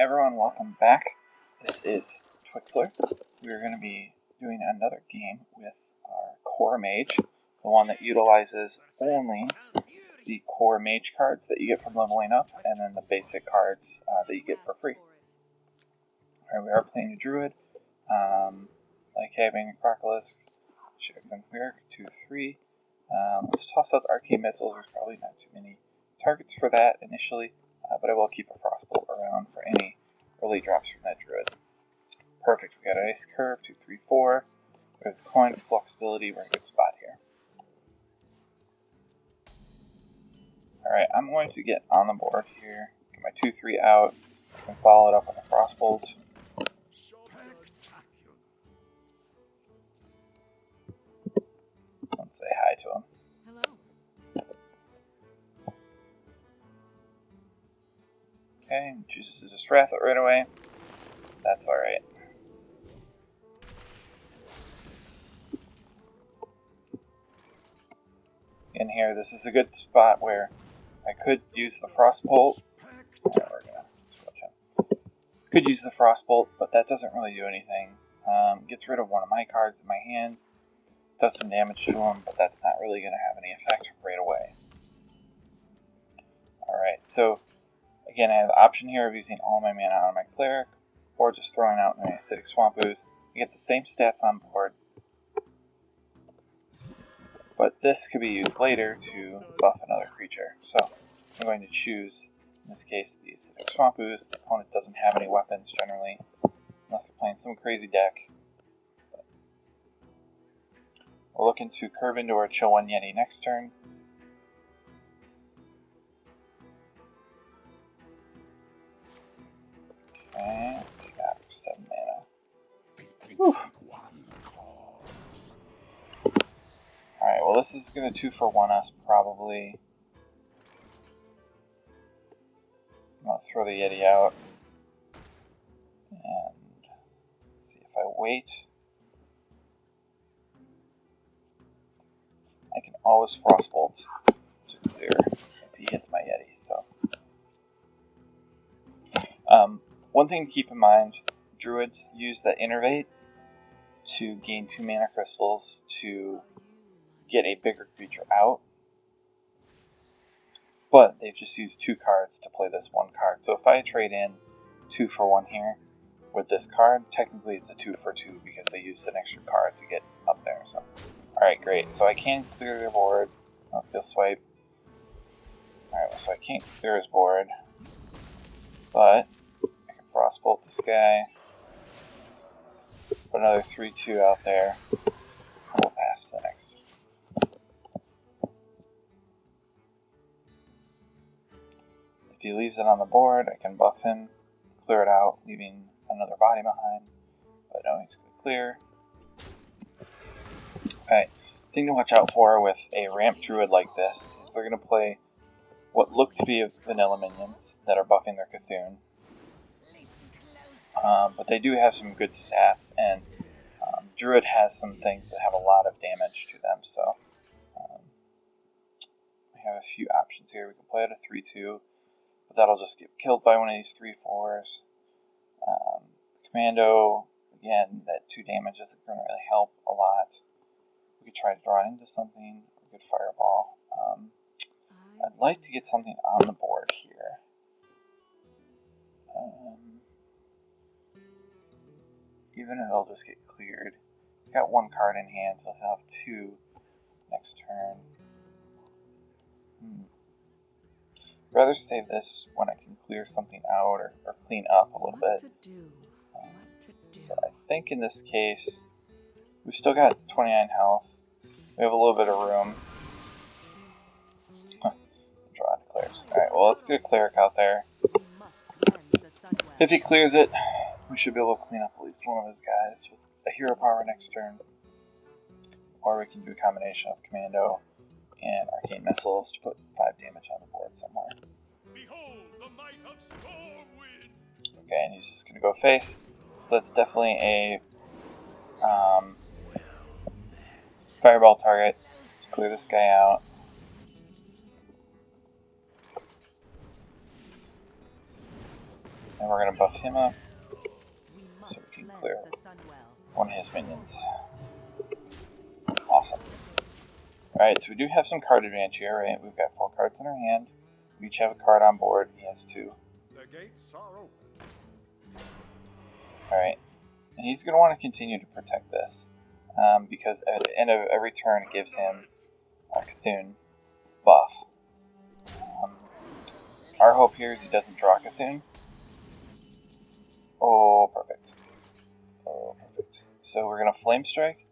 everyone, welcome back. This is Twixler. We're going to be doing another game with our core mage, the one that utilizes only the core mage cards that you get from leveling up, and then the basic cards that you get for free. Alright, we are playing a druid, like having a Crocolisk, Shags and Cleric, 2-3. Let's toss out the arcane missiles. There's probably not too many targets for that initially, but I will keep a Frostbolt around for any early drops from that druid. Perfect, we got an Ice Curve, 2-3-4. We have the Coin of Flexibility, we're in a good spot here. Alright, I'm going to get on the board here, get my 2-3 out, and follow it up with a Frostbolt. Let's say hi to him. Okay, chooses to just Wrath it right away. That's alright. In here, this is a good spot where I could use the Frostbolt. We're gonna switch him. Could use the Frostbolt, but that doesn't really do anything. Gets rid of one of my cards in my hand. Does some damage to him, but that's not really going to have any effect right away. Alright, so again, I have the option here of using all my mana on my Cleric, or just throwing out my Acidic Swamp Ooze. You get the same stats on board, but this could be used later to buff another creature. So I'm going to choose, in this case, the Acidic Swamp Ooze. The opponent doesn't have any weapons generally, unless they're playing some crazy deck. We're looking to curve into our Chill One Yeti next turn. Okay, let's see that for 7 mana. Whew. Alright, well this is going to 2-for-1 us probably. I'm going to throw the Yeti out. And see if I wait. I can always Frostbolt to clear if he hits my Yeti. So, one thing to keep in mind, druids use the Innervate to gain 2 mana crystals to get a bigger creature out. But they've just used 2 cards to play this 1 card. So if I trade in 2-for-1 here with this card, technically it's a 2-for-2 because they used an extra card to get up there. So, alright, great. So I can clear their board. I'll field swipe. Alright, so I can't clear his board. But I can Frostbolt this guy. Put another 3-2 out there. And we'll pass to the next. If he leaves it on the board, I can buff him, clear it out, leaving another body behind. But no, he's going to clear. Okay, thing to watch out for with a ramp druid like this is they're going to play what look to be vanilla minions that are buffing their Cthulhu. But they do have some good stats, and druid has some things that have a lot of damage to them. So we have a few options here. We can play at a 3-2, but that'll just get killed by one of these 3-4s. Commando, again, that 2 damage isn't going to really help a lot. We could try to draw into something, a good fireball. I'd like to get something on the board here. Even if it'll just get cleared. He's got 1 card in hand, so he'll have 2 next turn. I'd rather save this when I can clear something out or clean up a little bit. So I think in this case, we've still got 29 health. We have a little bit of room. Draw into clerics. Alright, well let's get a cleric out there. If he clears it, we should be able to clean up at least one of his guys with a hero power next turn. Or we can do a combination of commando and arcane missiles to put 5 damage on the board somewhere. Okay, and he's just going to go face. So that's definitely a fireball target. Let's clear this guy out. And we're going to buff him up so we can clear one of his minions. Awesome. Alright, so we do have some card advantage here, right? We've got 4 cards in our hand. We each have a card on board. He has 2. Alright. And he's going to want to continue to protect this. Because at the end of every turn it gives him a Cthulhu buff. Our hope here is he doesn't draw Cthulhu. Oh, perfect. Oh, perfect. So we're going to Flame Strike,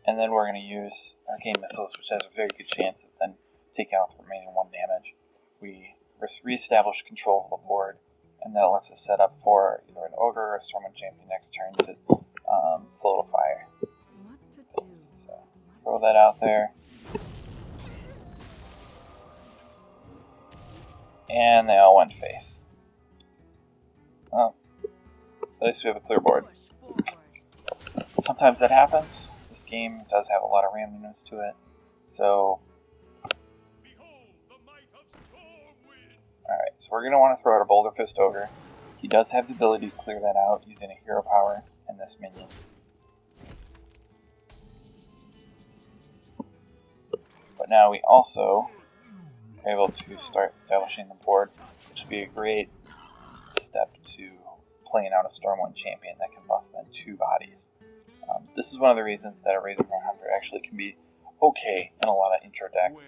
and then we're going to use Arcane Missiles, which has a very good chance of then taking out the remaining 1 damage. We re-establish control of the board, and that lets us set up for either an Ogre or a Stormwind Champion next turn to solidify. So throw that out there. And they all went face. Well, at least we have a clear board. Sometimes that happens. This game does have a lot of randomness to it. So, alright, so we're going to want to throw out a Boulder Fist Ogre. He does have the ability to clear that out using a hero power and this minion. But now we also are able to start establishing the board, which would be a great step to playing out a Stormwind Champion that can buff then 2 bodies. This is one of the reasons that a Razorborn Hunter actually can be okay in a lot of intro decks.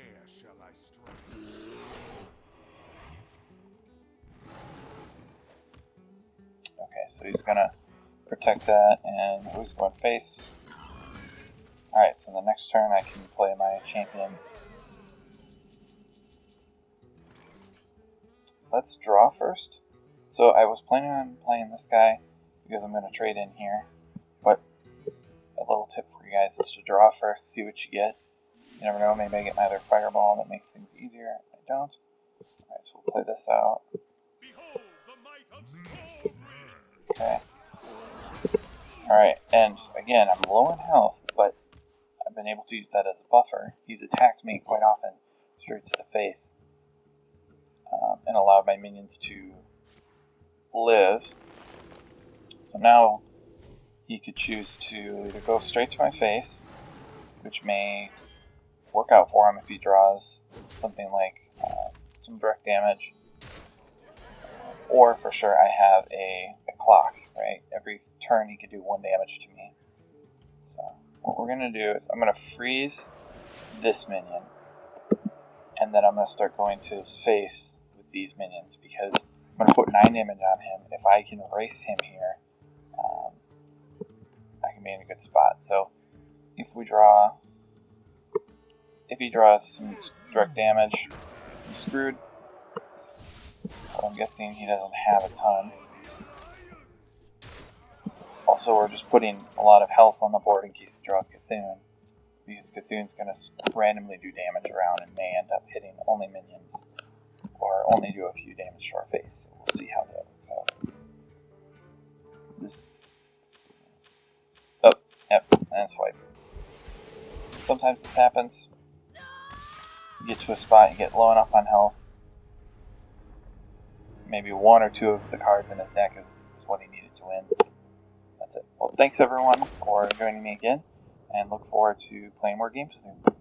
Okay, so he's going to protect that, and who's going face? Alright, so the next turn I can play my champion. Let's draw first. So I was planning on playing this guy because I'm going to trade in here. But a little tip for you guys is to draw first, see what you get. You never know, maybe I get another Fireball that makes things easier. I don't. Alright, so we'll play this out. Okay. Alright, and again, I'm low in health, but I've been able to use that as a buffer. He's attacked me quite often straight to the face. And allowed my minions to live. So now he could choose to either go straight to my face, which may work out for him if he draws something like some direct damage, or for sure I have a clock, right? Every turn he could do 1 damage to me. So what we're going to do is I'm going to freeze this minion, and then I'm going to start going to his face with these minions, because I'm going to put 9 damage on him. If I can erase him here, I can be in a good spot. So if he draws some direct damage, I'm screwed. But I'm guessing he doesn't have a ton. Also, we're just putting a lot of health on the board in case he draws Cthulhu, because Cthulhu's going to randomly do damage around and may end up hitting only minions, or only do a few damage to our face. So we'll see how that works out. Oh, yep, and swipe. Sometimes this happens. You get to a spot, you get low enough on health. Maybe 1 or 2 of the cards in his deck is what he needed to win. That's it. Well, thanks everyone for joining me again, and look forward to playing more games with you.